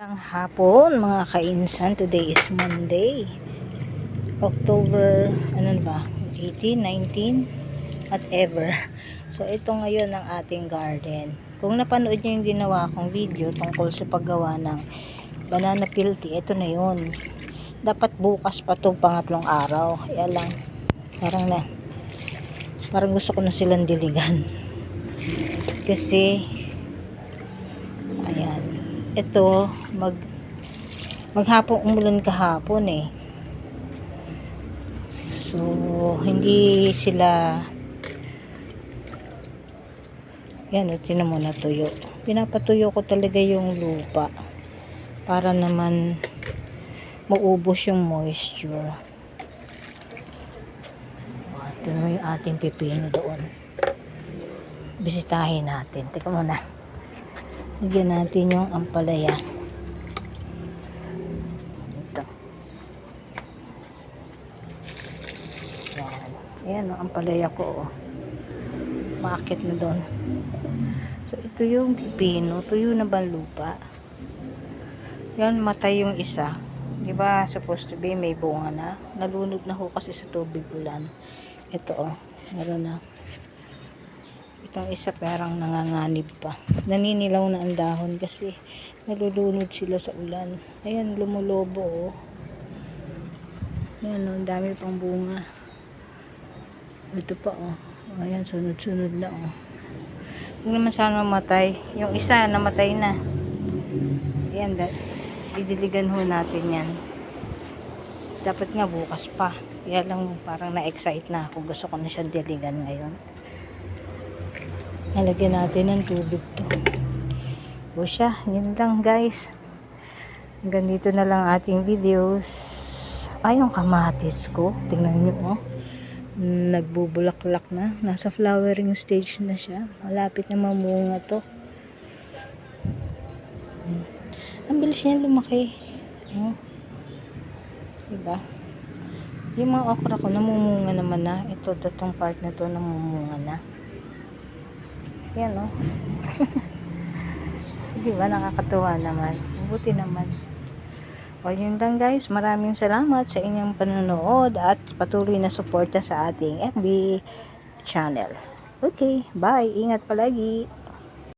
Ang hapon mga kainsan, today is Monday, October, ano ba, 18, 19, whatever. So ito ngayon ang ating garden. Kung napanood nyo yung ginawa kong video tungkol sa paggawa ng banana pilti, ito na yun. Dapat bukas pa to, pangatlong araw. Kaya lang, parang gusto ko na silang diligan. Kasi ayan, ito maghapong umulan kahapon eh. So hindi sila, yan, tinan mo, natuyo. Pinapatuyo ko talaga yung lupa para naman maubos yung moisture. Ito yung ating pipino doon. Bisitahin natin. Teka muna, lagyan natin yung ampalaya. Ito. Yan. Ayan ang ampalaya ko. Maakit na doon. So ito yung pipino. Tuyo na ba lupa? Yan, matay yung isa. Diba supposed to be may bunga na? Nalunod na ho kasi sa tubig ulan. Ito meron na. Itong isa parang nanganganib pa. Naninilaw na ang dahon kasi nalulunod sila sa ulan. Ayan, lumulobo. Ayan, ang dami pang bunga. Ito pa ayan, sunod-sunod na Huwag naman sana mamatay. Yung isa namatay na. Ayan, didiligan ho natin yan. Dapat nga bukas pa. Kaya lang parang na-excite na ako. Gusto ko na siyang diligan ngayon. Nalagyan natin ng tubig to. O siya, yun lang guys. Hanggang dito na lang ating videos. Ay, yung kamatis ko. Tingnan nyo nagbubulaklak na. Nasa flowering stage na siya. Malapit na mamunga to. Ang bilis niya lumaki. Diba? Yung mga okra ko namumunga naman na. Itong part na to namumunga na. Yan diba, nakakatuwa naman. Mabuti naman. O yun lang guys, maraming salamat sa inyong panonood at patuloy na suporta sa ating FB channel. Okay, bye. Ingat palagi.